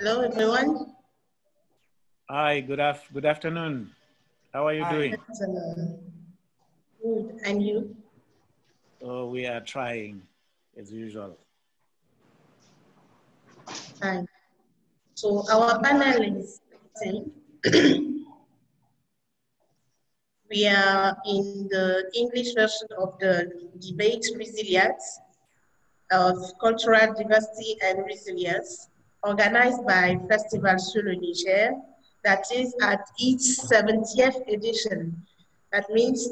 Hello, everyone. Hi, good afternoon. How are you doing? Good afternoon. Good, and you? Oh, we are trying as usual. Fine. So our panel is we are in the English version of the debate ResiliArt of cultural diversity and resilience, organized by Festival sur le Niger, that is at its 70th edition. That means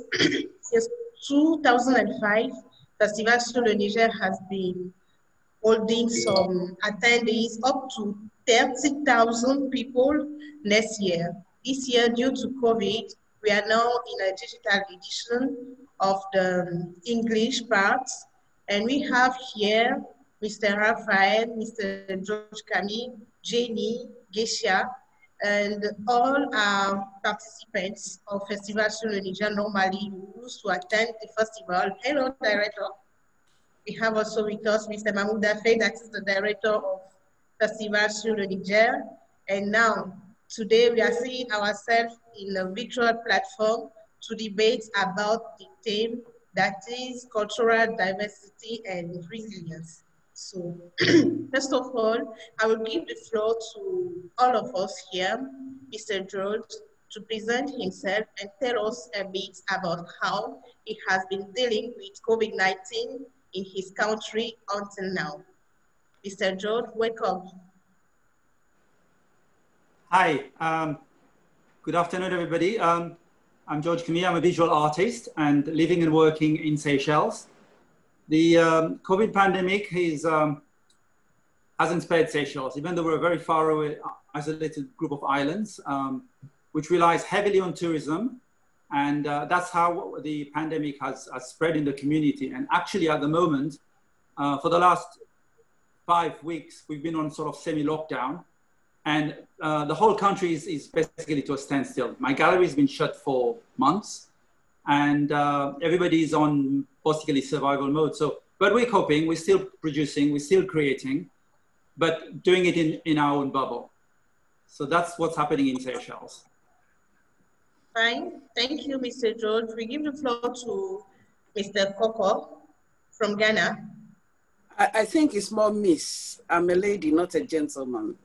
since 2005, Festival sur le Niger has been holding some attendees up to 30,000 people next year. This year, due to COVID, we are now in a digital edition of the English part. And we have here Mr. Raphael, Mr. George Kami, Jenny, Gesia, and all our participants of Festival sur le Niger normally used to attend the festival. Hello, Director. We have also with us Mr. Mahmoud Afey, that is the director of Festival sur le Niger. And now, today we are seeing ourselves in a virtual platform to debate about the theme that is cultural diversity and resilience. So, first of all, I will give the floor to all of us here, Mr. George, to present himself and tell us a bit about how he has been dealing with COVID-19 in his country until now. Mr. George, welcome. Hi, good afternoon, everybody. I'm George Comey. I'm a visual artist and living and working in Seychelles. The COVID pandemic hasn't spared Seychelles, even though we're a very far away, isolated group of islands, which relies heavily on tourism. And that's how the pandemic has spread in the community. And actually at the moment, for the last 5 weeks, we've been on sort of semi-lockdown. And the whole country is basically to a standstill. My gallery has been shut for months. And everybody's on basically survival mode. So, but we're coping, we're still producing, we're still creating, but doing it in our own bubble. So that's what's happening in Seychelles. Fine. Thank you, Mr. George. We give the floor to Mr. Koko from Ghana. I think it's more Miss. I'm a lady, not a gentleman.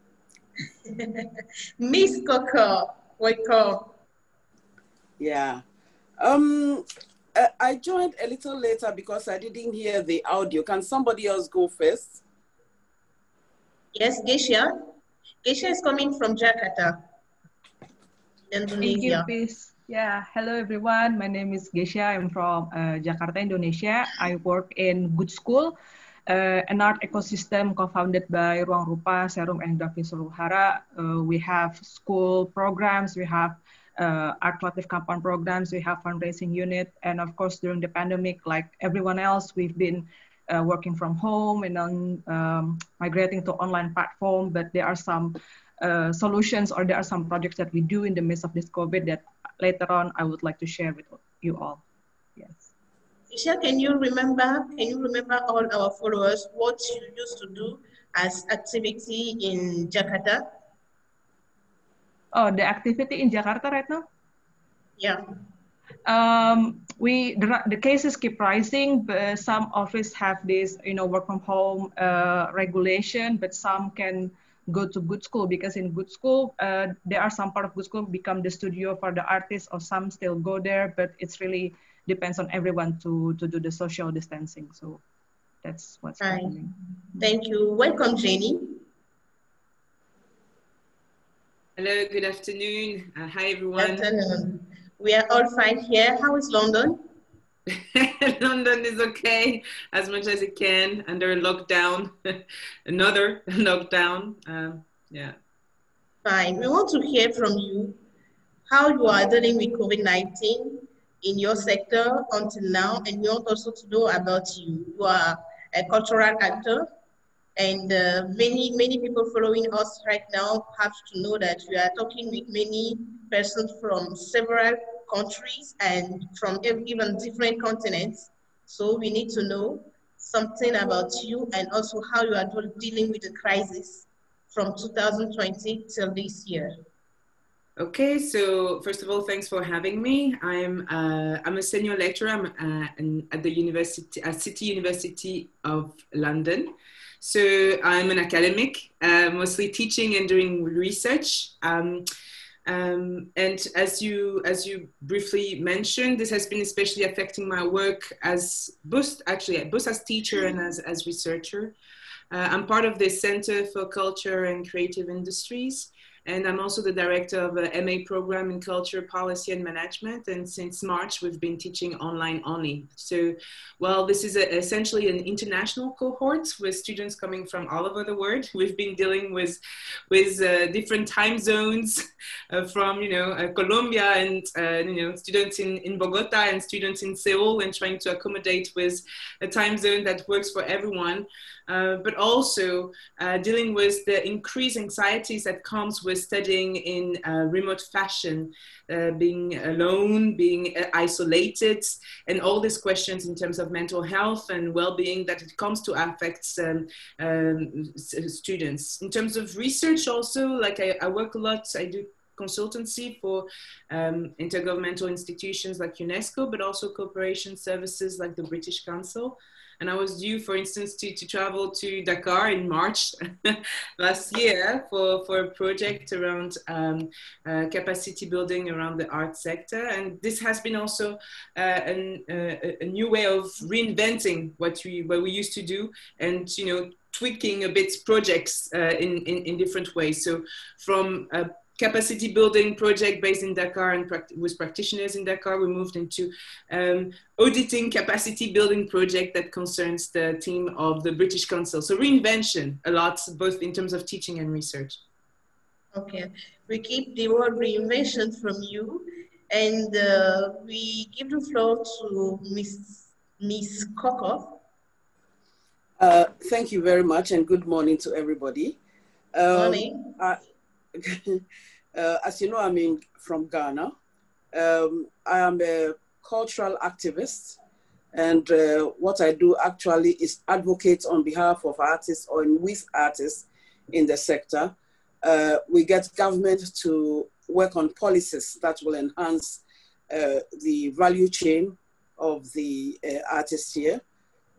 Miss Koko, welcome. Yeah. I joined a little later because I didn't hear the audio. Can somebody else go first? Yes, Gesia. Gesia is coming from Jakarta, Indonesia. Thank you, Peace. Yeah, hello everyone. My name is Gesia. I'm from Jakarta, Indonesia. I work in Good School, an art ecosystem co-founded by Ruang Rupa, Serum, and Davi Suruhara. We have school programs, we have art collective campaign programs, we have fundraising unit, and of course during the pandemic, like everyone else, we've been working from home and on migrating to online platform. But there are some solutions, or there are some projects that we do in the midst of this COVID that later on I would like to share with you all. Yes. Isha, can you remember all our followers what you used to do as activity in Jakarta? Oh, the activity in Jakarta right now? Yeah. The cases keep rising, but some offices have this, work from home regulation, but some can go to Good School, because in Good School, there are some part of Good School become the studio for the artists, or some still go there, but it's really depends on everyone to do the social distancing. So that's what's happening. Thank you. Welcome, Jenny. Hello, good afternoon. Hi, everyone. Good afternoon. We are all fine here. How is London? London is okay, as much as it can, under lockdown, another lockdown. Yeah. Fine. We want to hear from you how you are dealing with COVID-19 in your sector until now, and we want also to know about you. You are a cultural actor, and many people following us right now have to know that we are talking with many persons from several countries and from even different continents. So we need to know something about you and also how you are dealing with the crisis from 2020 till this year? Okay, so first of all, thanks for having me. I'm a senior lecturer. I'm at the university, at City University of London. So I'm an academic, mostly teaching and doing research. And as you briefly mentioned, this has been especially affecting my work as both as teacher and as researcher. I'm part of the Center for Culture and Creative Industries, and I'm also the director of a MA program in Culture, Policy and Management. And since March, we've been teaching online only. So, well, this is essentially an international cohort with students coming from all over the world. We've been dealing with different time zones from, Colombia and, students in Bogota and students in Seoul, and trying to accommodate with a time zone that works for everyone. But also dealing with the increased anxieties that comes with studying in remote fashion, being alone, being isolated, and all these questions in terms of mental health and well-being that it comes to affect students. In terms of research also, like I work a lot, I do consultancy for intergovernmental institutions like UNESCO, but also cooperation services like the British Council. And I was due, for instance, to travel to Dakar in March last year for a project around capacity building around the art sector. And this has been also a new way of reinventing what we used to do, and tweaking a bit projects in different ways. So from a capacity building project based in Dakar and with practitioners in Dakar, we moved into auditing capacity building project that concerns the team of the British Council. So reinvention a lot, both in terms of teaching and research. Okay, we keep the word reinvention from you, and we give the floor to Miss Coco. Thank you very much, and good morning to everybody. Morning. As you know, I'm from Ghana. I am a cultural activist, and what I do actually is advocate on behalf of artists or with artists in the sector. We get government to work on policies that will enhance the value chain of the artists here.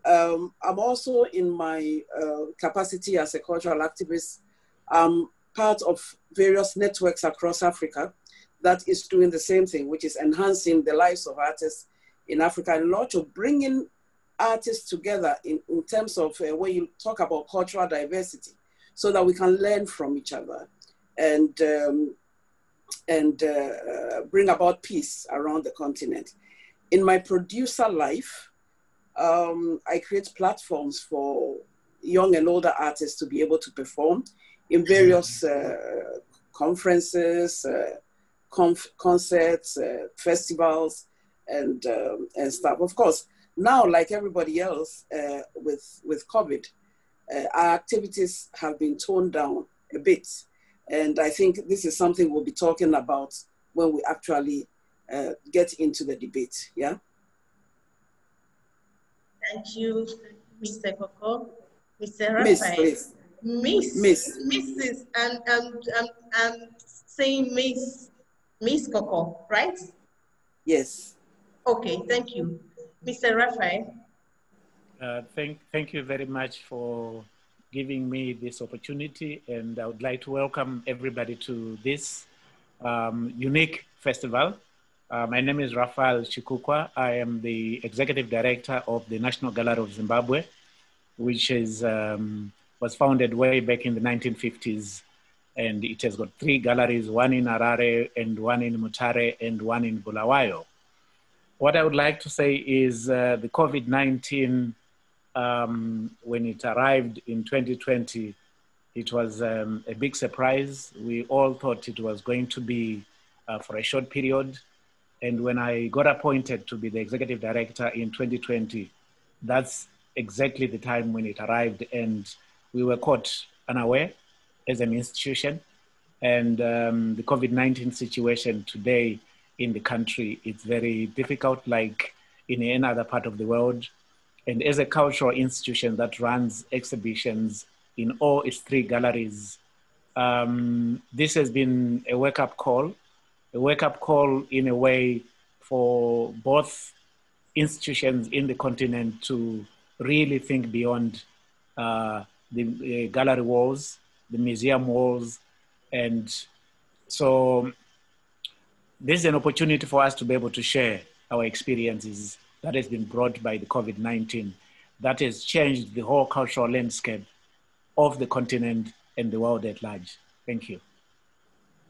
I'm also, in my capacity as a cultural activist, part of various networks across Africa that is doing the same thing, which is enhancing the lives of artists in Africa, and also bringing artists together in terms of when you talk about cultural diversity, so that we can learn from each other and bring about peace around the continent. In my producer life, I create platforms for young and older artists to be able to perform in various conferences, concerts, festivals, and stuff. Of course, now, like everybody else with COVID, our activities have been toned down a bit. And I think this is something we'll be talking about when we actually get into the debate, yeah? Thank you, Mr. Coco. Mr. Miss, Raphael. please. Mrs. I'm saying Miss Coco, right? Yes. Okay, thank you. Mr. Raphael. Thank you very much for giving me this opportunity, and I would like to welcome everybody to this unique festival. My name is Raphael Chikukwa. I am the Executive Director of the National Gallery of Zimbabwe, which was founded way back in the 1950s. And it has got 3 galleries, one in Harare and one in Mutare and one in Bulawayo. What I would like to say is the COVID-19, when it arrived in 2020, it was a big surprise. We all thought it was going to be for a short period. And when I got appointed to be the executive director in 2020, that's exactly the time when it arrived, and we were caught unaware as an institution. And the COVID-19 situation today in the country, it's very difficult, like in any other part of the world. And as a cultural institution that runs exhibitions in all its 3 galleries, this has been a wake-up call in a way for both institutions in the continent to really think beyond the gallery walls, the museum walls. And so this is an opportunity for us to be able to share our experiences that has been brought by the COVID-19 that has changed the whole cultural landscape of the continent and the world at large. Thank you.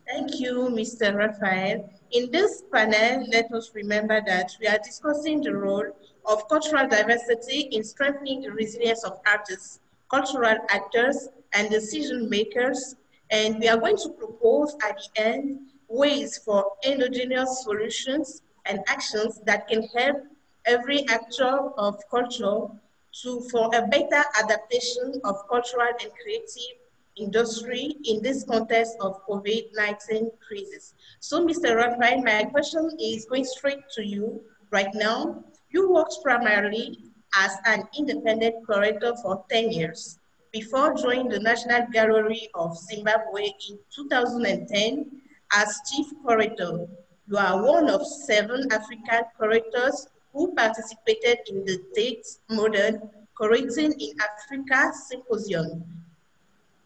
Thank you, Mr. Raphael. In this panel, let us remember that we are discussing the role of cultural diversity in strengthening the resilience of artists, cultural actors, and decision makers. And we are going to propose at the end ways for endogenous solutions and actions that can help every actor of culture for a better adaptation of cultural and creative industry in this context of COVID-19 crisis. So, Mr. Raphael, my question is going straight to you right now. You worked primarily as an independent curator for 10 years before joining the National Gallery of Zimbabwe in 2010 as chief curator. You are one of 7 African curators who participated in the Tate Modern Curating in Africa Symposium.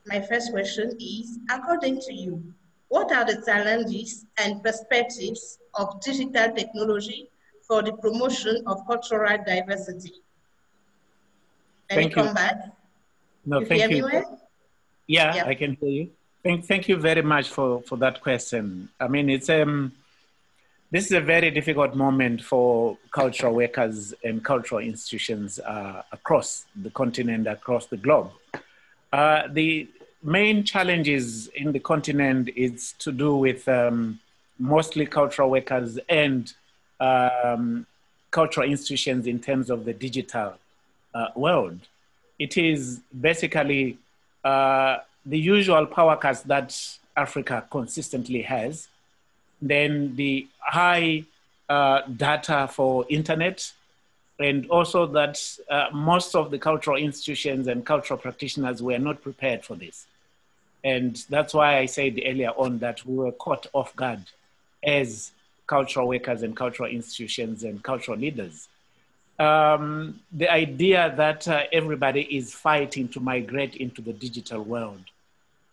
My first question is, according to you, what are the challenges and perspectives of digital technology for the promotion of cultural diversity? Let me come back. No, you thank hear you. Me well? Yeah, Yeah, I can hear you. Thank you very much for that question. I mean, it's this is a very difficult moment for cultural workers and cultural institutions across the continent, across the globe. The main challenges in the continent is to do with mostly cultural workers and cultural institutions in terms of the digital world. It is basically the usual power cuts that Africa consistently has. Then the high data for internet, and also that most of the cultural institutions and cultural practitioners were not prepared for this. And that's why I said earlier on that we were caught off guard as cultural workers and cultural institutions and cultural leaders. The idea that everybody is fighting to migrate into the digital world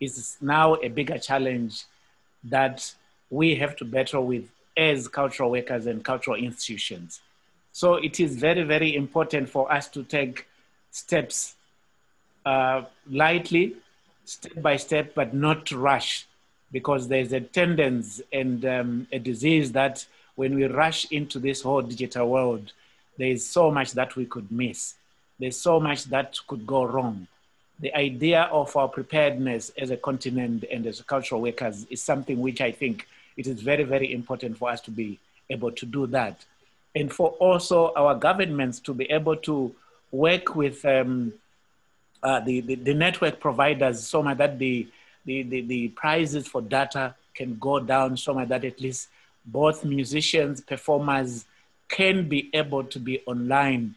is now a bigger challenge that we have to battle with as cultural workers and cultural institutions. So it is very, very important for us to take steps lightly, step by step, but not to rush, because there's a tendency and a disease that when we rush into this whole digital world, there's so much that we could miss. There's so much that could go wrong. The idea of our preparedness as a continent and as cultural workers is something which I think it is very, very important for us to be able to do that. And for also our governments to be able to work with the network providers so much that the prices for data can go down so much that at least both musicians, performers can be able to be online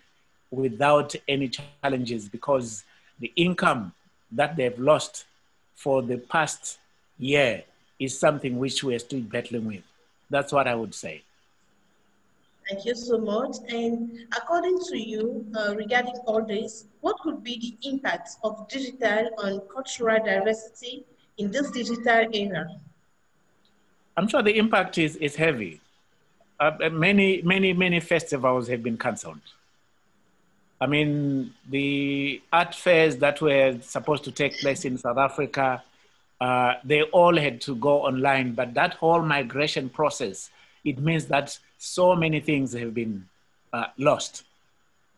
without any challenges, because the income that they've lost for the past year is something which we're still battling with. That's what I would say. Thank you so much. And according to you, regarding all this, what could be the impact of digital on cultural diversity in this digital era? I'm sure the impact is heavy. Many festivals have been canceled. I mean, the art fairs that were supposed to take place in South Africa, they all had to go online, but that whole migration process, it means that so many things have been lost.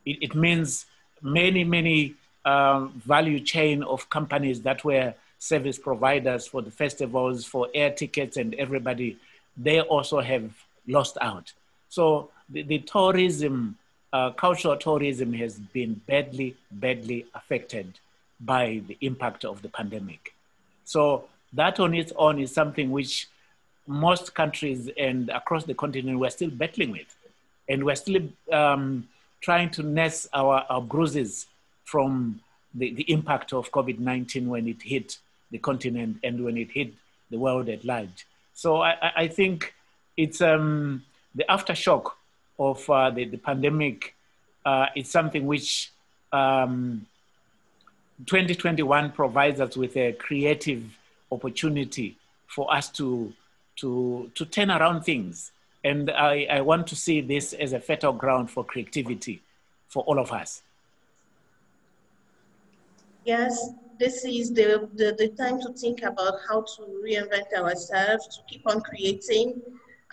It means many value chain of companies that were service providers for the festivals, for air tickets and everybody, they also have lost out. So the tourism, cultural tourism has been badly affected by the impact of the pandemic. So that on its own is something which most countries and across the continent we're still battling with. And we're still trying to nurse our bruises from the impact of COVID-19 when it hit the continent and when it hit the world at large. So I think it's the aftershock of the pandemic. It's something which 2021 provides us with a creative opportunity for us to turn around things. And I want to see this as a fertile ground for creativity for all of us. Yes, this is the time to think about how to reinvent ourselves, to keep on creating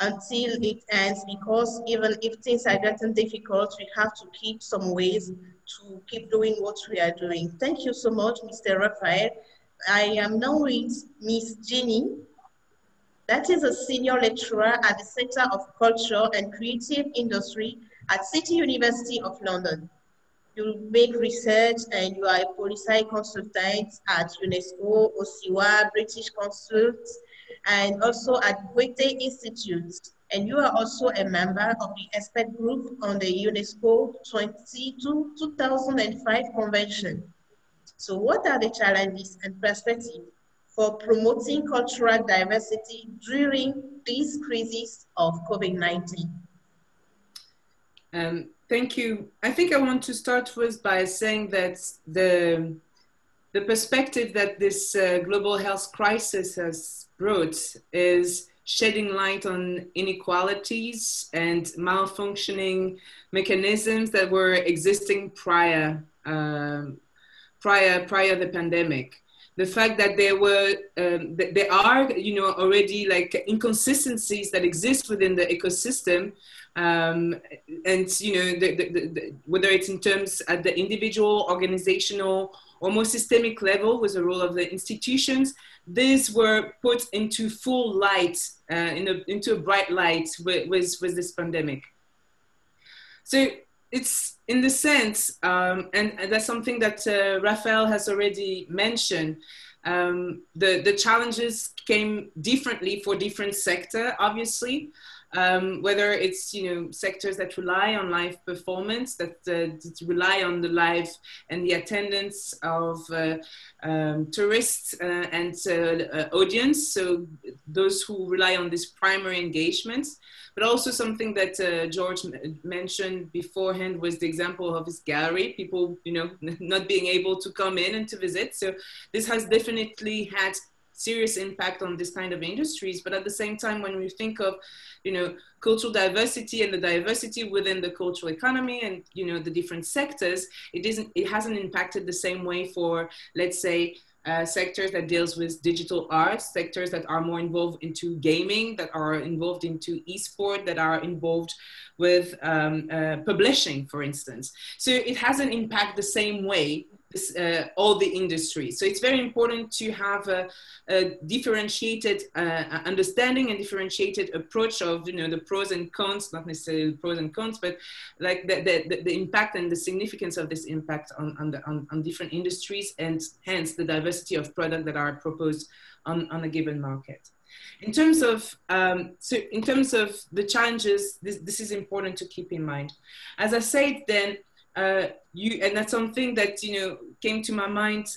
until it ends, because even if things are getting difficult, we have to keep some ways to keep doing what we are doing. Thank you so much, Mr. Raphael. I am now with Miss Jenny. That is a senior lecturer at the Center of Culture and Creative Industry at City University of London. You make research and you are a policy consultant at UNESCO, OSIWA, British Consult, and also at Goethe Institute. And you are also a member of the expert group on the UNESCO 2005 Convention. So what are the challenges and perspectives for promoting cultural diversity during this crisis of COVID-19? Thank you. I think I want to start first by saying that the perspective that this global health crisis has brought is shedding light on inequalities and malfunctioning mechanisms that were existing prior the pandemic. The fact that there are, you know, already like inconsistencies that exist within the ecosystem, and you know, whether it's in terms at the individual, organizational, or more systemic level with the role of the institutions, these were put into full light, into a bright light with this pandemic. So it's in the sense, and that's something that Raphael has already mentioned, the challenges came differently for different sectors, obviously. Whether it's, you know, sectors that rely on live performance, that rely on the live and the attendance of tourists and audience, so those who rely on this primary engagement, but also something that George mentioned beforehand was the example of his gallery, people, you know, not being able to come in and to visit. So this has definitely had serious impact on this kind of industries. But at the same time, when we think of, you know, cultural diversity and the diversity within the cultural economy and, you know, the different sectors, it hasn't impacted the same way for, let's say, sectors that deals with digital art, sectors that are more involved into gaming, that are involved into esport, that are involved with publishing, for instance. So it hasn't impacted the same way all the industries. So it's very important to have a differentiated understanding and differentiated approach of, you know, the pros and cons, not necessarily the pros and cons, but like the impact and the significance of this impact on different industries, and hence the diversity of products that are proposed on a given market. In terms of in terms of the challenges, this is important to keep in mind. As I said, then. And that's something that, you know, came to my mind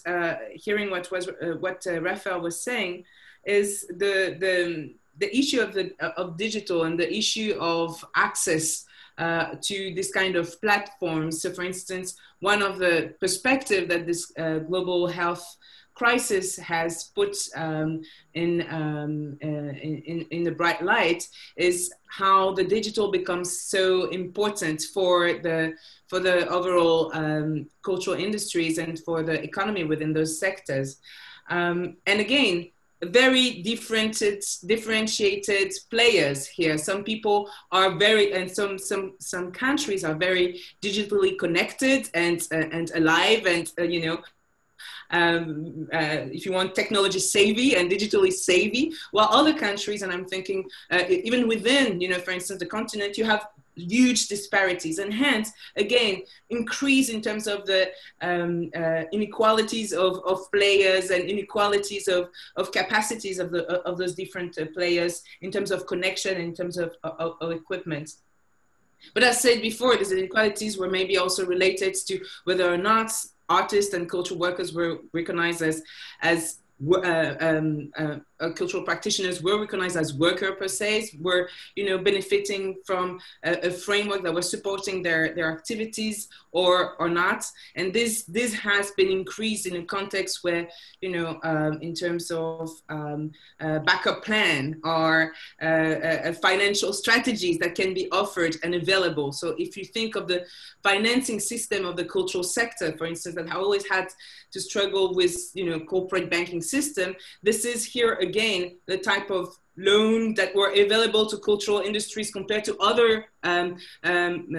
hearing what Raphael was saying, is the issue of digital and the issue of access to this kind of platforms. So, for instance, one of the perspectives that this global health crisis has put in the bright light is how the digital becomes so important for the overall cultural industries and for the economy within those sectors. And again, very differentiated players here. Some people are very, and some countries are very digitally connected and alive, and you know, if you want, technology savvy and digitally savvy, while other countries, and I'm thinking even within, you know, for instance, the continent, you have huge disparities, and hence, again, increase in terms of the inequalities of players and inequalities of capacities of those different players in terms of connection, in terms of equipment. But as said before, these inequalities were maybe also related to whether or not artists and cultural workers were recognized as cultural practitioners were recognized as worker per se, were, you know, benefiting from a framework that was supporting their activities or not. And this has been increased in a context where, you know, in terms of backup plan or financial strategies that can be offered and available. So if you think of the financing system of the cultural sector, for instance, that always had to struggle with, you know, corporate banking system, this is here again the type of loan that were available to cultural industries compared to other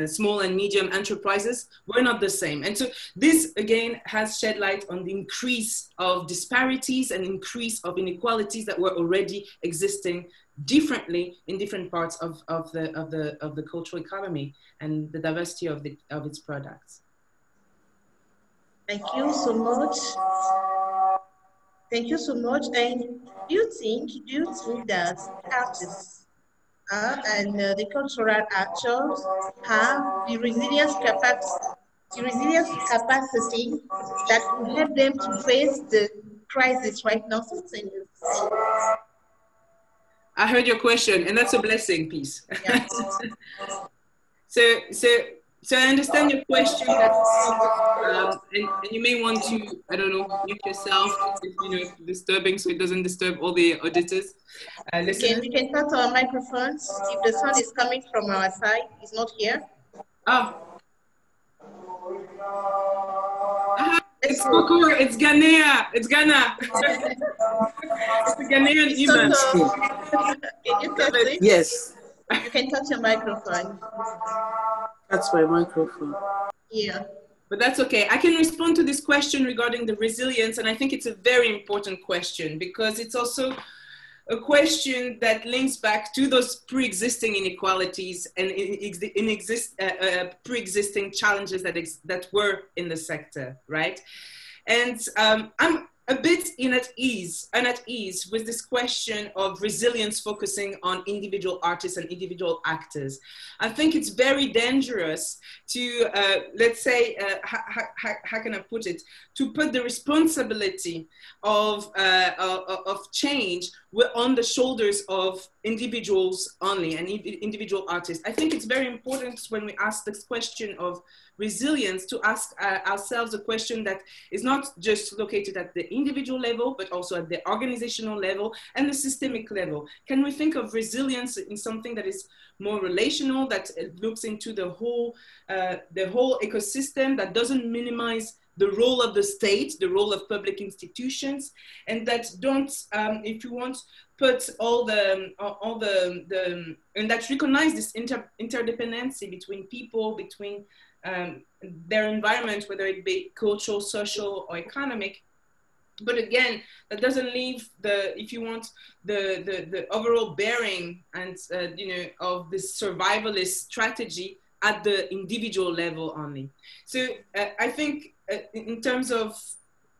small and medium enterprises were not the same. And so this again has shed light on the increase of disparities and increase of inequalities that were already existing differently in different parts of the cultural economy and the diversity of its products. Thank you so much. Thank you so much. And do you think that artists and the cultural actors have the resilience capacity that will help them to face the crisis right now? I heard your question, and that's a blessing piece. Yeah. So I understand your question, that, and you may want to, I don't know, mute yourself, if, you know, disturbing, so it doesn't disturb all the auditors. We can cut our microphones if the sound is coming from our side. It's not here. Oh. It's Coco, it's Ghanaian, it's Ghana. It's a Ghanaian event. Can you touch it? Yes. You can touch your microphone. That's my microphone. Yeah. But that's okay. I can respond to this question regarding the resilience, and I think it's a very important question because it's also a question that links back to those pre-existing inequalities and pre-existing challenges that were in the sector, right? And I'm a bit uneat ease with this question of resilience focusing on individual artists and individual actors. I think it's very dangerous to, let's say, how can I put it, to put the responsibility of change on the shoulders of individuals only and individual artists. I think it's very important when we ask this question of resilience to ask ourselves a question that is not just located at the individual level, but also at the organizational level and the systemic level. Can we think of resilience in something that is more relational, that looks into the whole ecosystem, that doesn't minimize the role of the state, the role of public institutions, and that don't, if you want, put and that recognize this interdependency between people, between their environment, whether it be cultural, social, or economic. But again, that doesn't leave the, if you want, the overall bearing and you know, of this survivalist strategy at the individual level only. So I think in terms of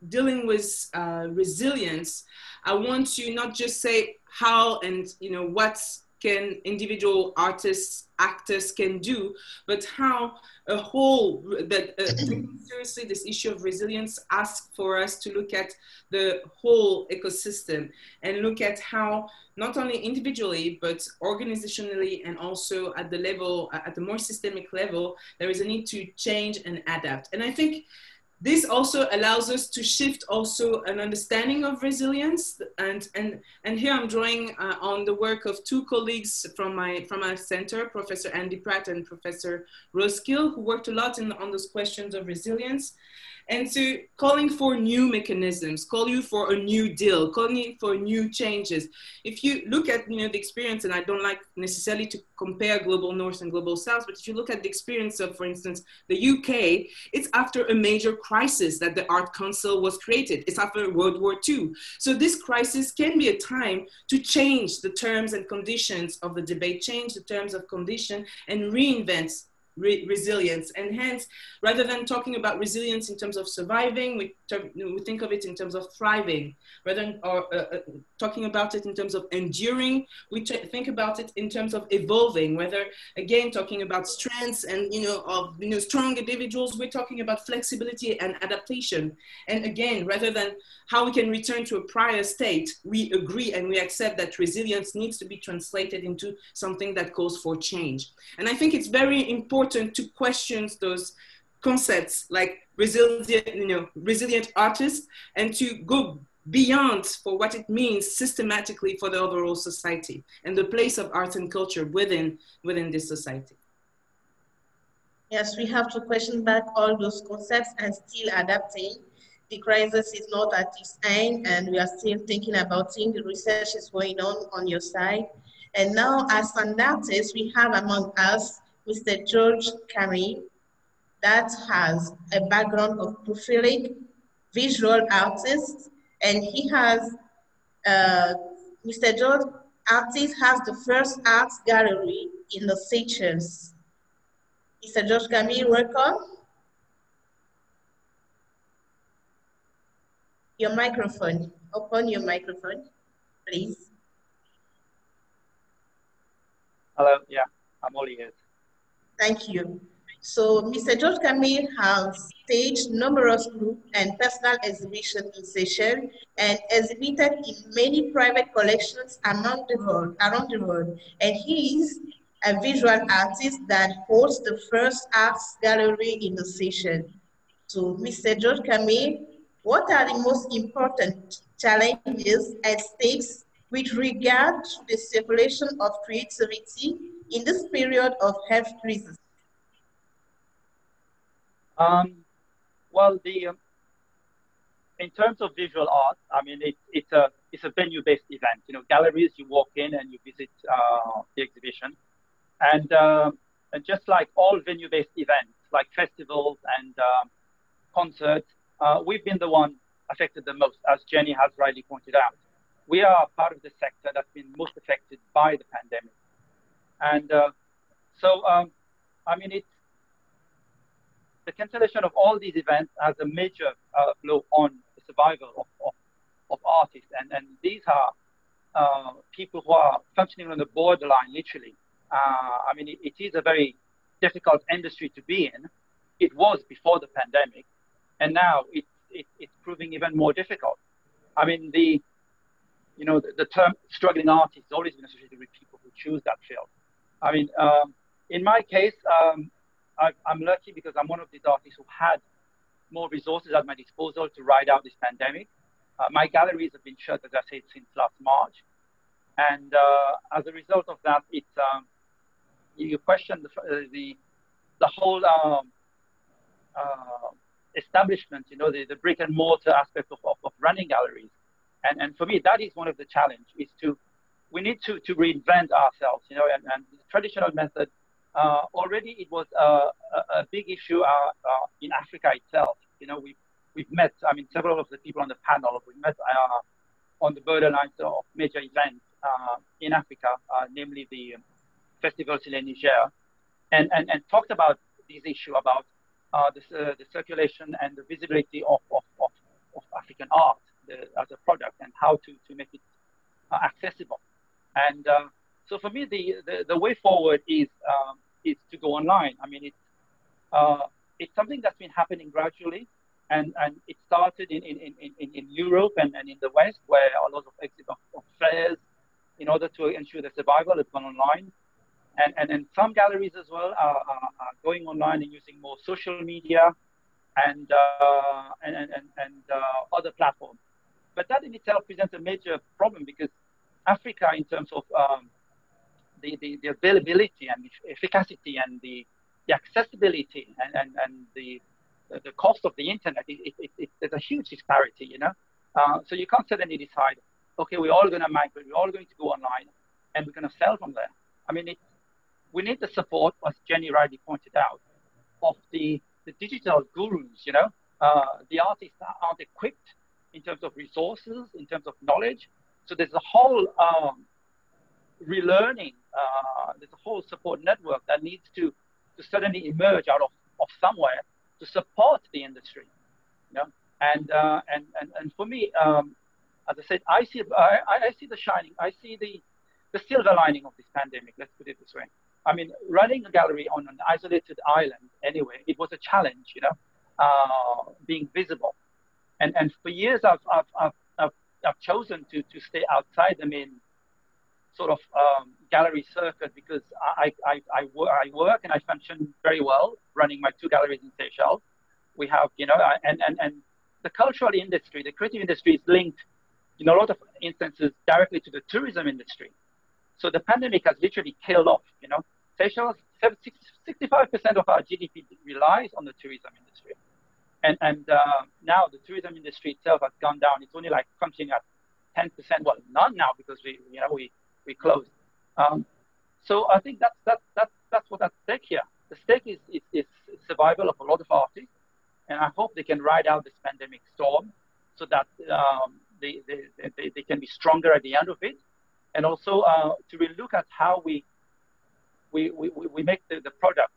dealing with resilience, I want to not just say how and, you know, what can individual artists, actors can do, but how a whole, that taking seriously this issue of resilience asks for us to look at the whole ecosystem and look at how not only individually, but organizationally and also at the level, at the more systemic level, there is a need to change and adapt. And I think this also allows us to shift also an understanding of resilience. And here I'm drawing on the work of two colleagues from our center, Professor Andy Pratt and Professor Rose Gill, who worked a lot on those questions of resilience. And so calling for new mechanisms, calling for a new deal, calling for new changes. If you look at, you know, the experience, and I don't like necessarily to compare global north and global south, but if you look at the experience of, for instance, the UK, it's after a major crisis that the Art Council was created. It's after World War II. So this crisis can be a time to change the terms and conditions of the debate, change the terms of condition and reinvent resilience. And hence, rather than talking about resilience in terms of surviving, we think of it in terms of thriving. Rather than talking about it in terms of enduring, we think about it in terms of evolving. Whether, again, talking about strengths and, of strong individuals, we're talking about flexibility and adaptation. And again, rather than how we can return to a prior state, we agree and we accept that resilience needs to be translated into something that calls for change. And I think it's very important to question those concepts like resilient artists, and to go beyond for what it means systematically for the overall society and the place of art and culture within this society. Yes, we have to question back all those concepts and still adapting. The crisis is not at its end, and we are still thinking about it. The research is going on your side. And now, as an artist, we have among us Mr. George Comey, that has a background of prolific visual artist, and he has, Mr. George Artist has the first art gallery in the Seychelles. Mr. George Comey, welcome. Your microphone, open your microphone, please. Hello, yeah, I'm all ears. Thank you. So Mr. George Comey has staged numerous group and personal exhibitions in Seychelles and exhibited in many private collections around the world. And he is a visual artist that holds the first arts gallery in the Seychelles. So Mr. George Comey, what are the most important challenges and stakes with regard to the circulation of creativity in this period of health crisis? Well, in terms of visual art, I mean, it's a venue-based event. Galleries, you walk in and you visit the exhibition, and just like all venue-based events, like festivals and concerts, we've been the one affected the most, as Jenny has rightly pointed out. We are part of the sector that's been most affected by the pandemic, and I mean, the cancellation of all these events has a major blow on the survival of artists. And these are people who are functioning on the borderline, literally. I mean, it is a very difficult industry to be in. It was before the pandemic, and now it's proving even more difficult. I mean, the term struggling artist has always been associated with people who choose that field. I mean, in my case, I'm lucky because I'm one of these artists who had more resources at my disposal to ride out this pandemic. My galleries have been shut, as I said, since last March. And as a result of that, you question the whole establishment, the brick and mortar aspect of running galleries. And for me, that is one of the challenges, we need to reinvent ourselves, and the traditional method. Already it was a big issue in Africa itself. We've met, I mean, several of the people on the panel, we met on the borderlines of major events in Africa, namely the Festival sur le Niger, and talked about this issue about the circulation and the visibility of African art as a product and how to make it accessible. And so for me, the way forward is to go online. I mean, it's something that's been happening gradually, and it started in Europe and in the West, where a lot of fairs, in order to ensure the survival, have gone online, and some galleries as well are going online and using more social media and other platforms. But that in itself presents a major problem, because Africa, in terms of the availability and the efficacy and the accessibility and the cost of the internet, there's a huge disparity, So you can't suddenly decide, okay, we're all going to migrate, we're all going to go online, and we're going to sell from there. I mean, we need the support, as Jenny rightly pointed out, of the digital gurus, The artists aren't equipped in terms of resources, in terms of knowledge. So there's a whole relearning, there's a whole support network that needs to to suddenly emerge out of somewhere to support the industry, you know. And for me, as I said, I see the shining, I see the silver lining of this pandemic. Let's put it this way. I mean, running a gallery on an isolated island, anyway, it was a challenge, you know, being visible. And for years, I've chosen to stay outside the main sort of gallery circuit because I work and I function very well running my 2 galleries in Seychelles. We have, you know, and the cultural industry, the creative industry is linked in a lot of instances directly to the tourism industry. So the pandemic has literally killed off, you know. Seychelles, 65% of our GDP relies on the tourism industry. And now the tourism industry itself has gone down. It's only like functioning at 10%. Well, not now because we closed. So I think that's what's at stake here. The stake is survival of a lot of artists, and I hope they can ride out this pandemic storm so that they can be stronger at the end of it, and also to really look at how we make the product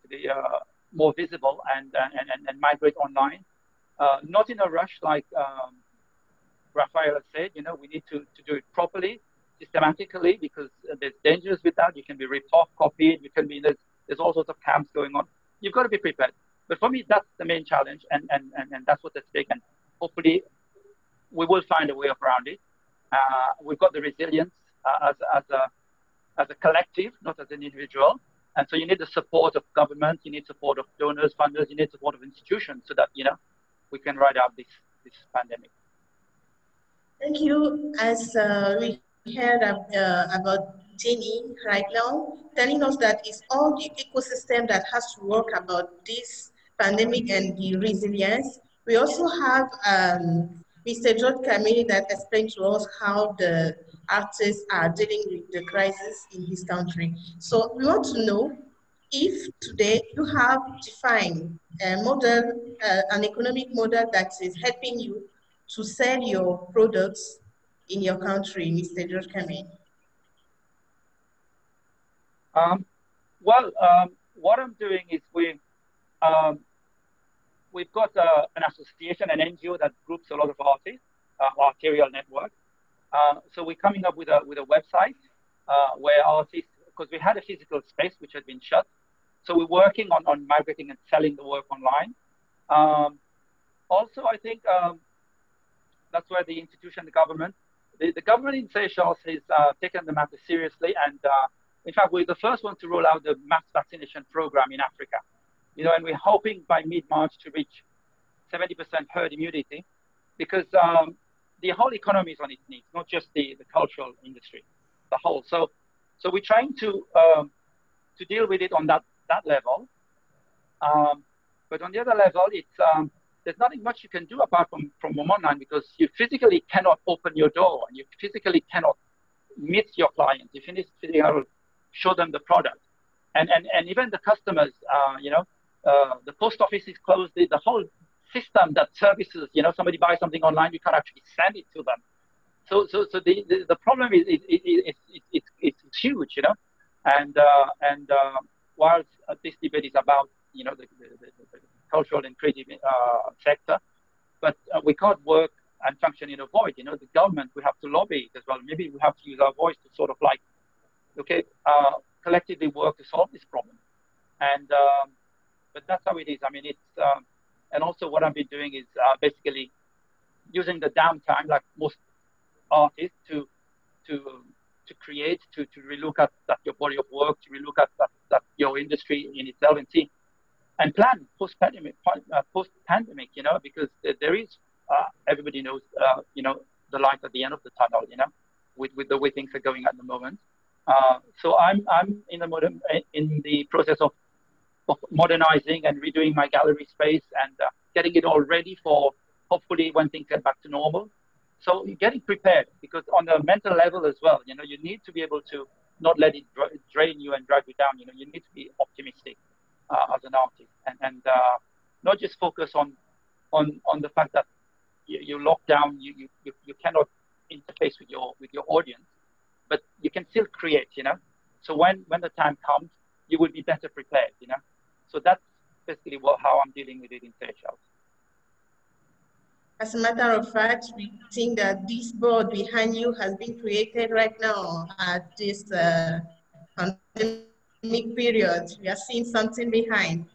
more visible and migrate online. Not in a rush, like Raphael said. You know, we need to do it properly, systematically, because there's dangers with that. You can be ripped off, copied. You can be there's all sorts of camps going on. You've got to be prepared. But for me, that's the main challenge, and that's what's at stake. And hopefully, we will find a way around it. We've got the resilience as a collective, not as an individual. And so you need the support of government, you need support of donors, funders, you need support of institutions so that, you know, we can ride out this pandemic. Thank you. As we heard about Jenny right now, telling us that it's all the ecosystem that has to work about this pandemic and the resilience. We also have Mr. George Comey that explained to us how the artists are dealing with the crisis in his country. So we want to know if today you have defined a model, an economic model that is helping you to sell your products in your country, Mr. George Comey. What I'm doing is we've got an association, an NGO that groups a lot of artists, Arterial Network. So we're coming up with a website where artists, because we had a physical space which had been shut, so we're working on migrating and selling the work online. Also, I think that's where the institution, the government in Seychelles has taken the matter seriously, and in fact, we're the first one to roll out the mass vaccination program in Africa. You know, and we're hoping by mid-March to reach 70% herd immunity, because the whole economy is on its knees, not just the cultural industry, the whole. So we're trying to deal with it on that level. But on the other level, it's there's nothing much you can do apart from online, because you physically cannot open your door, and you physically cannot meet your clients. You physically have to show them the product, and even the customers, you know, the post office is closed. The whole system that services, you know, somebody buys something online, you can't actually send it to them. So the problem is it's huge, you know, and whilst this debate is about, you know, the cultural and creative sector, but we can't work and function in a void. You know, the government, we have to lobby as well. Maybe we have to use our voice to sort of like, okay, collectively work to solve this problem. And but that's how it is. I mean, it's and also what I've been doing is basically using the downtime, like most artists, to create, to relook at your body of work, to relook at your industry in itself, and see and plan post-pandemic, you know, because there is everybody knows, you know, the light at the end of the tunnel, you know, with the way things are going at the moment. So I'm in the process of modernizing and redoing my gallery space and getting it all ready for hopefully when things get back to normal. So getting prepared, because on the mental level as well, you know, you need to be able to not let it drain you and drag you down. You know, you need to be optimistic as an artist, and not just focus on the fact that you're locked down, you cannot interface with your audience, but you can still create, you know. So when the time comes, you will be better prepared, you know. So that's basically how I'm dealing with it in Seychelles. As a matter of fact, we think that this board behind you has been created right now at this pandemic period. We are seeing something behind.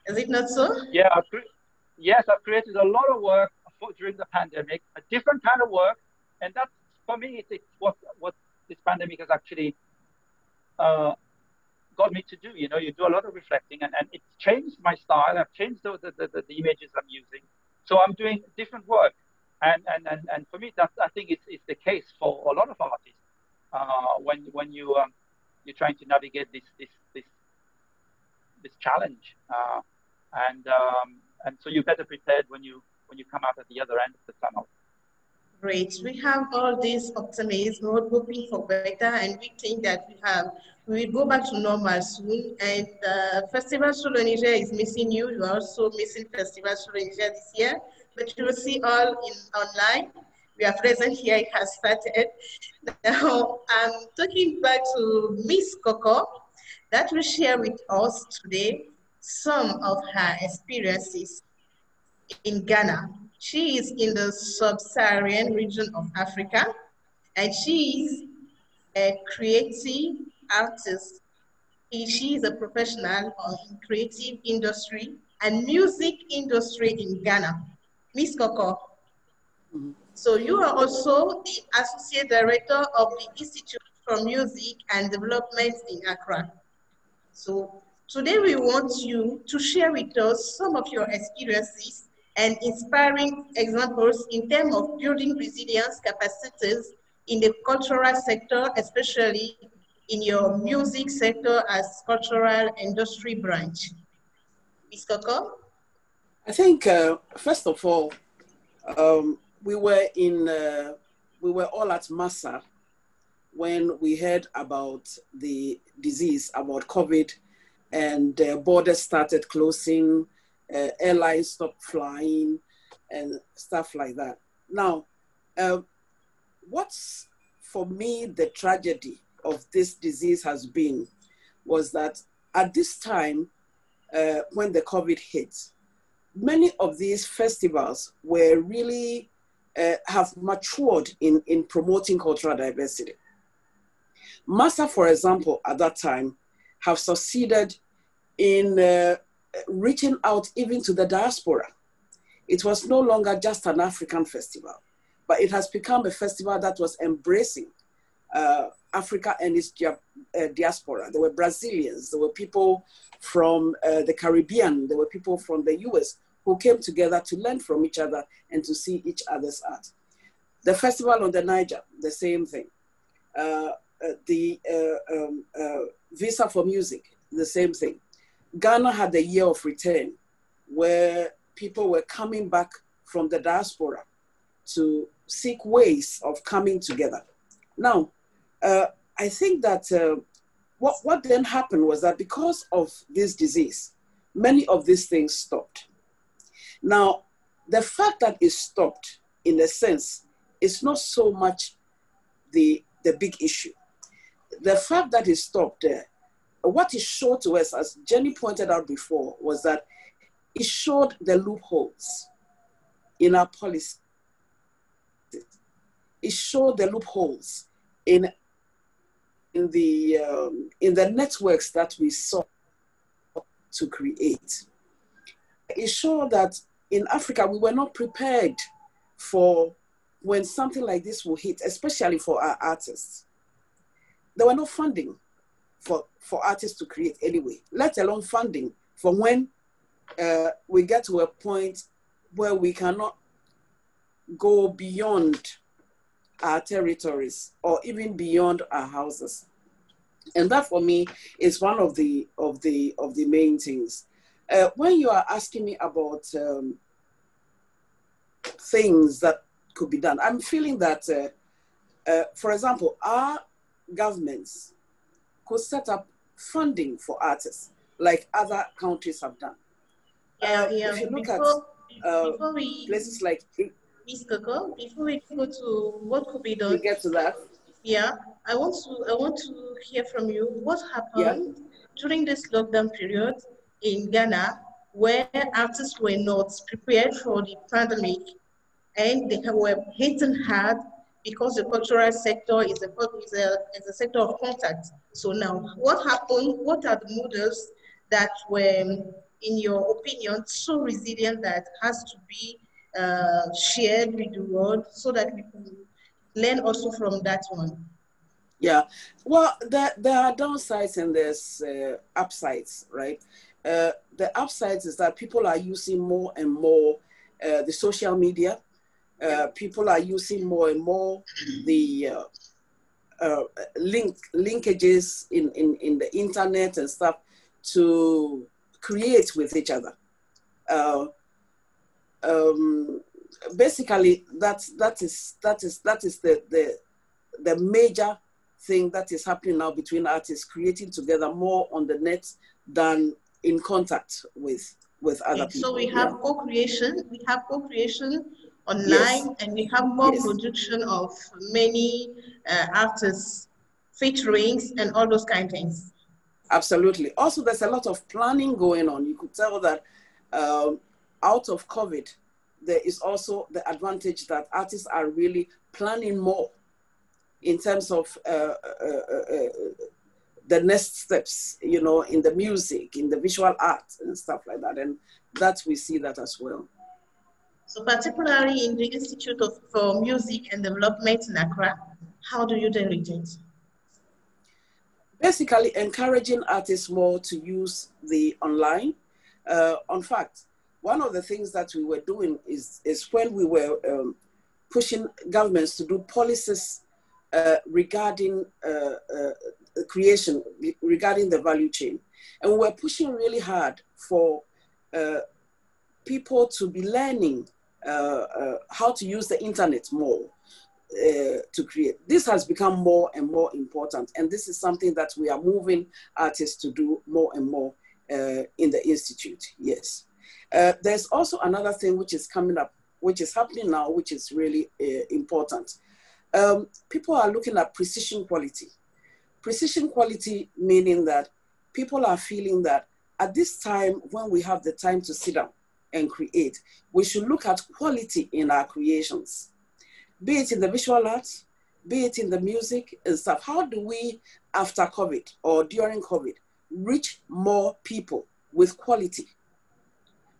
Is it not so? Yeah, yes, I've created a lot of work during the pandemic, a different kind of work, and that's, for me, it's what this pandemic has actually got me to do. You know, you do a lot of reflecting, and it's changed my style. I've changed the images I'm using. So I'm doing different work, and for me, I think it's the case for a lot of artists. When you're trying to navigate this challenge, and so you're better prepared when you come out at the other end of the tunnel. Great. We have all this optimism, we're hoping for better, and we think that we will go back to normal soon. And Festival sur le Niger is missing you. You are also missing Festival sur le Niger this year, but you will see all online. We are present here, it has started. Now, I'm talking back to Miss Coco, that will share with us today some of her experiences in Ghana. She is in the sub-Saharan region of Africa, and she is a creative artist. She is a professional in creative industry and music industry in Ghana. Miss Coco, so you are also the Associate Director of the Institute for Music and Development in Accra. So today we want you to share with us some of your experiences and inspiring examples in terms of building resilience capacities in the cultural sector, especially in your music sector as cultural industry branch. Ms. Coco? I think, first of all, we were all at Massa when we heard about the disease, about COVID, and borders started closing, airlines stopped flying, and stuff like that. Now, what's for me the tragedy of this disease has been was that at this time, when the COVID hit, many of these festivals were really have matured in promoting cultural diversity. Massa, for example, at that time, have succeeded in reaching out even to the diaspora. It was no longer just an African festival, but it has become a festival that was embracing Africa and its diaspora. There were Brazilians, there were people from the Caribbean, there were people from the US who came together to learn from each other and to see each other's art. The festival on the Niger, the same thing. The Visa for Music, the same thing. Ghana had the year of return where people were coming back from the diaspora to seek ways of coming together. Now, I think that what then happened was that because of this disease, many of these things stopped. Now, the fact that it stopped, in a sense, is not so much the big issue. The fact that it stopped there, what it showed to us, as Jenny pointed out before, was that it showed the loopholes in our policy. It showed the loopholes in the networks that we sought to create. It showed that in Africa, we were not prepared for when something like this will hit, especially for our artists. There were no funding for artists to create anyway, let alone funding for when we get to a point where we cannot go beyond our territories or even beyond our houses. And that for me is one of the main things. When you are asking me about things that could be done, I'm feeling that, for example, our governments could set up funding for artists like other countries have done. If you look at places like Ms. Coco, before we go to what could be done, we get to that. Yeah, I want to hear from you. What happened during this lockdown period? in Ghana where artists were not prepared for the pandemic and they were hitting hard because the cultural sector is a sector of contact. So now, what happened? What are the models that were, in your opinion, so resilient that has to be shared with the world so that we can learn also from that one? Yeah, well, there are downsides and there's upsides, right? The upsides is that people are using more and more the social media. People are using more and more the linkages in the internet and stuff to create with each other. Basically, that is the major thing that is happening now between artists, creating together more on the net than in contact with other people. So we have co-creation, online, yes. And we have more production of many artists, featurings, and all those kind of things. Absolutely. Also, there's a lot of planning going on. You could tell that out of COVID, there is also the advantage that artists are really planning more in terms of the next steps, you know, in the music, in the visual art and stuff like that. And that we see that as well. So particularly in the Institute for Music and Development in Accra, how do you deal with it? Basically encouraging artists more to use the online. In fact, one of the things that we were doing is when we were pushing governments to do policies regarding creation, regarding the value chain. And we're pushing really hard for people to be learning how to use the internet more to create. This has become more and more important. And this is something that we are moving artists to do more and more in the Institute, yes. There's also another thing which is coming up, which is happening now, which is really important. People are looking at precision quality. Precision quality meaning that people are feeling that at this time when we have the time to sit down and create, we should look at quality in our creations, be it in the visual arts, be it in the music and stuff. How do we, after COVID or during COVID, reach more people with quality?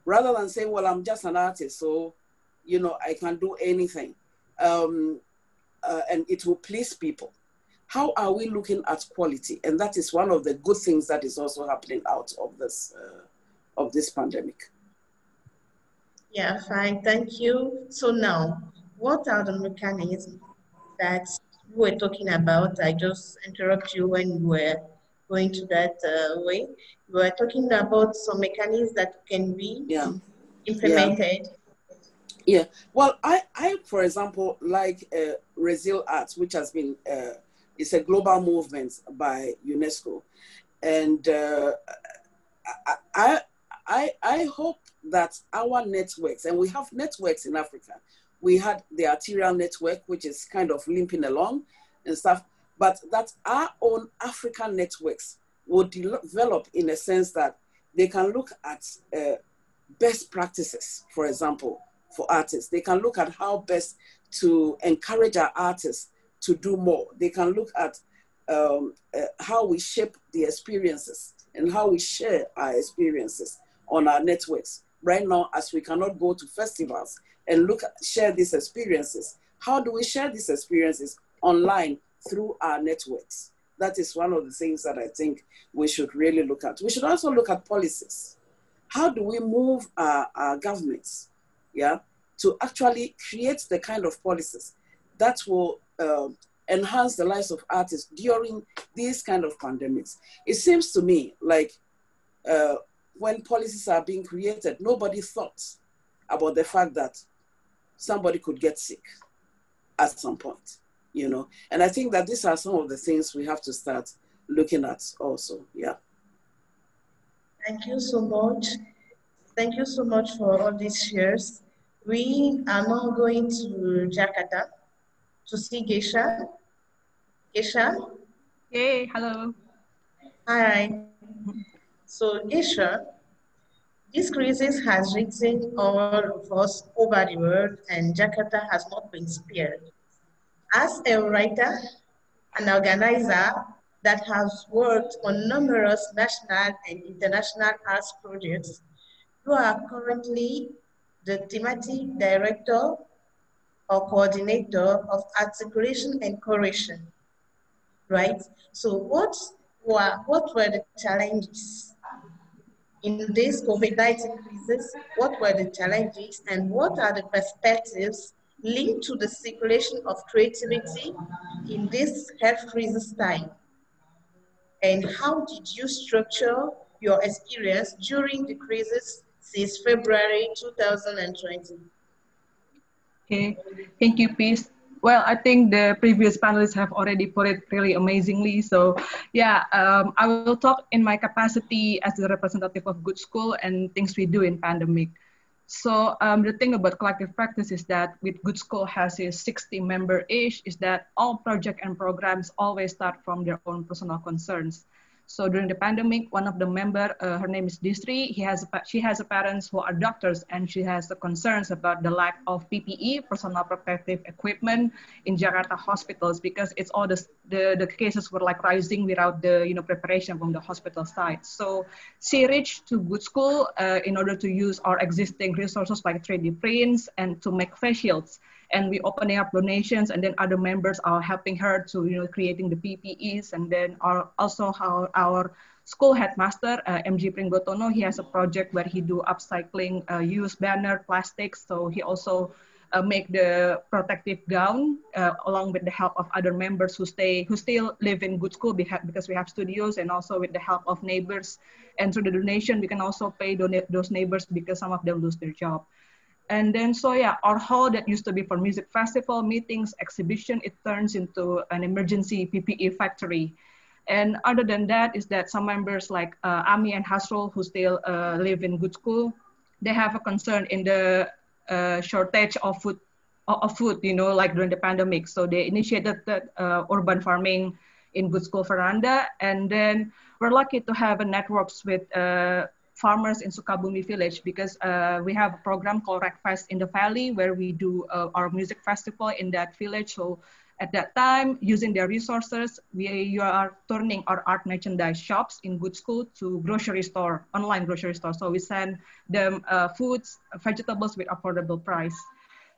Rather than saying, well, I'm just an artist, so, you know, I can do anything. And it will please people. How are we looking at quality? And that is one of the good things that is also happening out of this pandemic. Yeah, fine, thank you. So now, what are the mechanisms that you were talking about? I just interrupt you when you were going to that way. You were talking about some mechanisms that can be implemented. Yeah, well, I for example, like ResiliArt, which has been, it's a global movement by UNESCO. And I hope that our networks, and we have networks in Africa. We had the arterial network, which is kind of limping along and stuff, but that our own African networks will develop in a sense that they can look at best practices, for example, for artists. They can look at how best to encourage our artists to do more. They can look at how we shape the experiences and how we share our experiences on our networks. Right now, as we cannot go to festivals and share these experiences, how do we share these experiences online through our networks? That is one of the things that I think we should really look at. We should also look at policies. How do we move our governments, to actually create the kind of policies that will enhance the lives of artists during these kind of pandemics? It seems to me like when policies are being created, nobody thought about the fact that somebody could get sick at some point, you know? And I think that these are some of the things we have to start looking at also, yeah. Thank you so much. Thank you so much for all these shares. We are now going to Jakarta to see Gesia. Gesia? Hey, hello. Hi. So Gesia, This crisis has written all of us over the world, and Jakarta has not been spared. As a writer, an organizer that has worked on numerous national and international arts projects, you are currently the thematic director or coordinator of articulation and curation, right? So what were the challenges in this COVID-19 crisis? What were the challenges and what are the perspectives linked to the circulation of creativity in this health crisis time? And how did you structure your experience during the crisis since February 2020? Okay, thank you, Peace. Well, I think the previous panelists have already put it really amazingly. So yeah, I will talk in my capacity as the representative of Good School and things we do in pandemic. So the thing about collective practice is that with Good School has a 60-member-ish is that all projects and programs always start from their own personal concerns. So during the pandemic, one of the member, her name is Distri, she has parents who are doctors and she has the concerns about the lack of PPE, personal protective equipment in Jakarta hospitals because it's all the cases were like rising without the preparation from the hospital side. So she reached to Good School in order to use our existing resources like 3D prints and to make face shields. And we opening up donations, and then other members are helping her to creating the PPEs, and then also our school headmaster MG Pringgotono, he has a project where he do upcycling used banner plastics, so he also make the protective gown along with the help of other members who still live in Good School because we have studios, and also with the help of neighbors, and through the donation we can also pay those neighbors because some of them lose their job. And then, so yeah, our hall that used to be for music festival, meetings, exhibition, it turns into an emergency PPE factory. And other than that is that some members like Ami and Hasrul, who still live in Good School, they have a concern in the shortage of food, like during the pandemic. So they initiated that urban farming in Good School Veranda. And then we're lucky to have a networks with farmers in Sukabumi village because we have a program called Rekfest in the Valley where we do our music festival in that village. So at that time, using their resources, we are turning our art merchandise shops in Good School to grocery store, online grocery store. So we send them foods, vegetables with affordable price.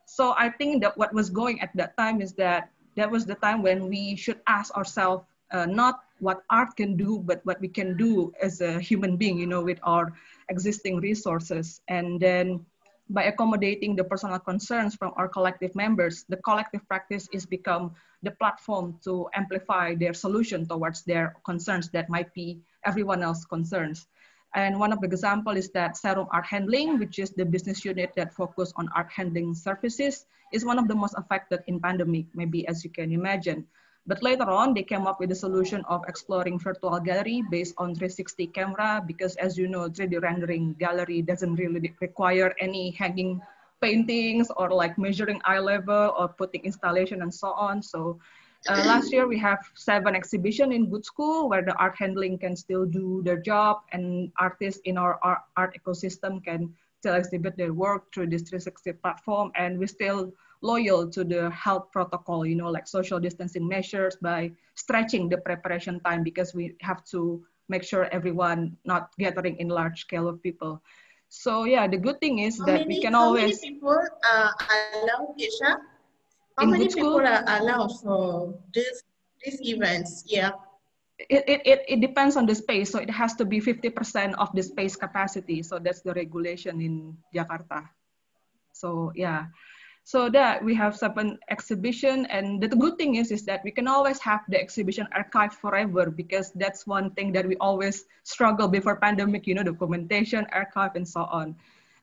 So I think that what was going at that time is that was the time when we should ask ourselves, not what art can do, but what we can do as a human being, with our existing resources. And then by accommodating the personal concerns from our collective members, the collective practice is become the platform to amplify their solution towards their concerns that might be everyone else's concerns. And one of the examples is that Serum Art Handling, which is the business unit that focus on art handling services, is one of the most affected in pandemic, maybe as you can imagine. But later on, they came up with a solution of exploring virtual gallery based on 360 camera, because as you know, 3D rendering gallery doesn't really require any hanging paintings or like measuring eye level or putting installation and so on. So last year we have 7 exhibitions in Good School where the art handling can still do their job and artists in our art ecosystem can still exhibit their work through this 360 platform, and we still loyal to the health protocol, like social distancing measures by stretching the preparation time because we have to make sure everyone not gathering in large scale of people. So yeah, the good thing is that we can always— How many people are allowed, Gesia? How many people are allowed for these events? Yeah. It depends on the space. So it has to be 50% of the space capacity. So that's the regulation in Jakarta. So yeah. So that we have 7 exhibition, and the good thing is that we can always have the exhibition archived forever, because that's one thing that we always struggle before pandemic, documentation, archive, and so on.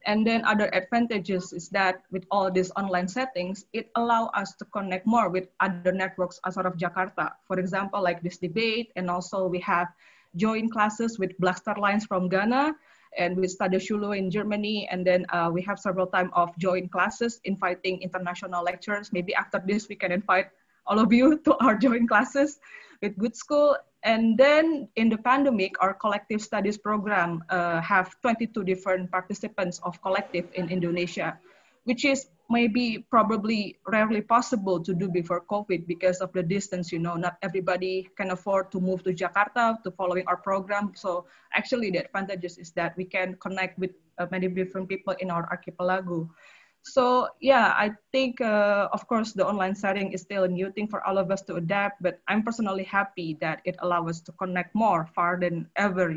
And then other advantages is that with all these online settings, it allows us to connect more with other networks outside of Jakarta. For example, like this debate, and also we have joint classes with Black Star Lines from Ghana, and with Stade Schulo in Germany, and then we have several times of joint classes, inviting international lecturers. Maybe after this, we can invite all of you to our joint classes with Good School. And then in the pandemic, our collective studies program have 22 different participants of collective in Indonesia, which is maybe probably rarely possible to do before COVID because of the distance, not everybody can afford to move to Jakarta to following our program. So actually the advantages is that we can connect with many different people in our archipelago. So yeah, I think, of course, the online setting is still a new thing for all of us to adapt, but I'm personally happy that it allows us to connect more far than ever,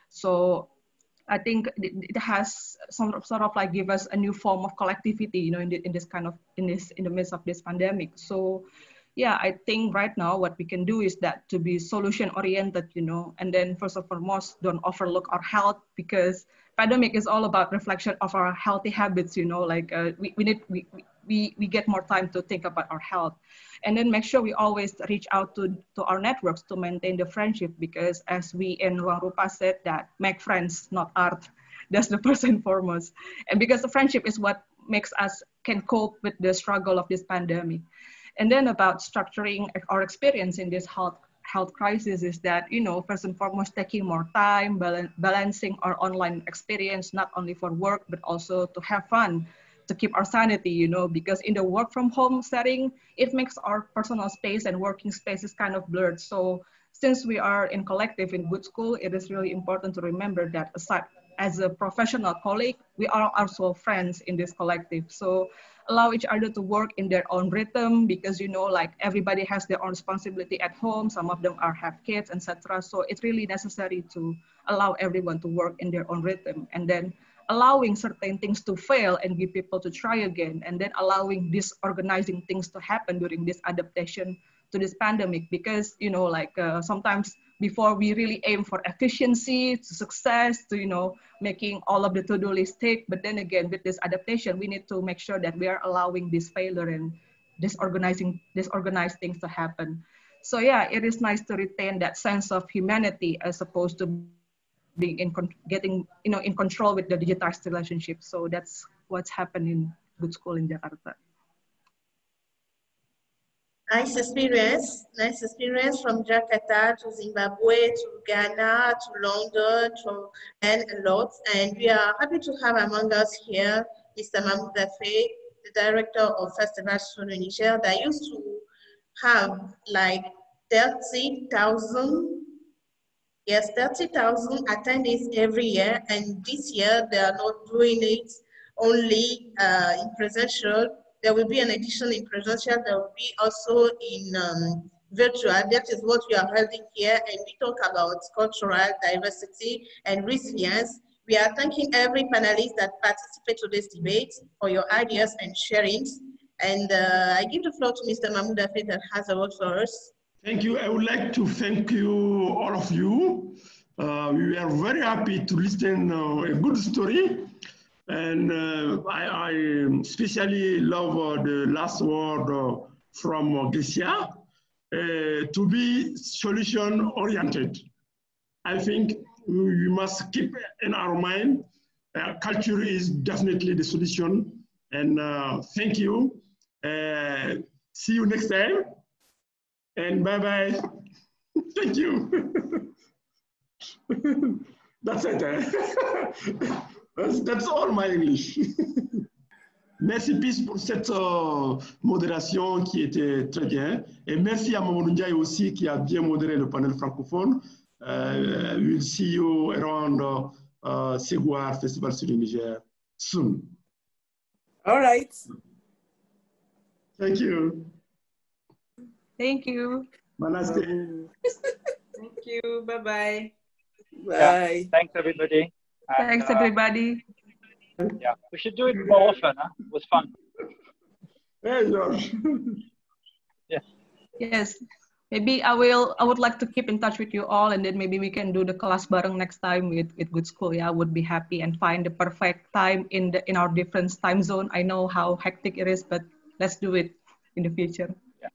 So I think it has sort of like give us a new form of collectivity, in the midst of this pandemic. So yeah, I think right now what we can do is that to be solution oriented, and then first and foremost, don't overlook our health, because pandemic is all about reflection of our healthy habits, we get more time to think about our health. And then make sure we always reach out to our networks to maintain the friendship, because as we in Ruang Rupa said, that make friends, not art. That's the first and foremost. And because the friendship is what makes us can cope with the struggle of this pandemic. And then about structuring our experience in this health crisis is that, first and foremost, taking more time, balancing our online experience, not only for work, but also to have fun, to keep our sanity, because in the work from home setting, it makes our personal space and working spaces kind of blurred. So since we are in collective in Good School, it is really important to remember that aside as a professional colleague, we are also friends in this collective. So allow each other to work in their own rhythm, because everybody has their own responsibility at home. Some of them have kids, etc. So it's really necessary to allow everyone to work in their own rhythm, and then allowing certain things to fail and give people to try again, and then allowing disorganizing things to happen during this adaptation to this pandemic. Because sometimes before we really aim for efficiency, to success, to making all of the to-do list tick, but then again with this adaptation, we need to make sure that we are allowing this failure and disorganized things to happen. So yeah, it is nice to retain that sense of humanity as opposed to being in control with the digitized relationship. So that's what's happened in Good School in Jakarta. Nice experience from Jakarta to Zimbabwe to Ghana to London and a lot. And we are happy to have among us here Mr. Mahmoud Dafe, the director of Festival Sur le Niger, that used to have like 30,000 attendees every year. And this year they are not doing it only in presential. There will be an addition in presential. There will be also in virtual. That is what we are holding here. And we talk about cultural diversity and resilience. We are thanking every panelist that participated to this debate for your ideas and sharings. And I give the floor to Mr. Mahmoud Dafe that has a word for us. Thank you. I would like to thank you, all of you. We are very happy to listen a good story. And I especially love the last word from Gesia, to be solution-oriented. I think we must keep in our mind, culture is definitely the solution. And thank you. See you next time. And bye-bye. Thank you. That's it. That's all my English. Merci Peace pour cette modération qui était très bien. Et merci à Mamadou Ndiaye aussi qui a bien modéré le panel francophone. We'll see you around Ségou'Art Festival sur le Niger soon. All right. Thank you. Thank you. Namaste. Thank you. Bye-bye. Bye. Yeah. Thanks, everybody. And, thanks, everybody. Yeah, we should do it more often. Huh? It was fun. Hey, George. Yes. Yes. Maybe I would like to keep in touch with you all, and then maybe we can do the class bareng next time with Good School. Yeah, I would be happy and find the perfect time in our different time zone. I know how hectic it is, but let's do it in the future. Yeah.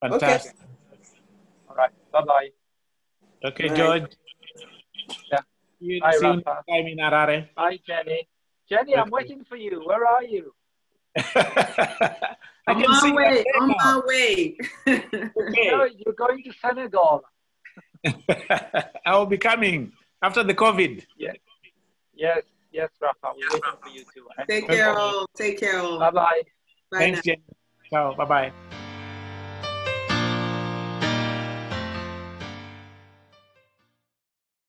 Fantastic. Okay. All right. Bye-bye. Okay, George. Yeah. See you next time in Harare. Hi, Jenny. Jenny, I'm waiting for you. Where are you? On my way, on my way. Okay. You're going to Senegal. I will be coming after the COVID. Yes, Rafa. We're waiting for you too. Take care all. Take care all. Bye-bye. Bye Thanks, now. Jen. Ciao. Bye-bye.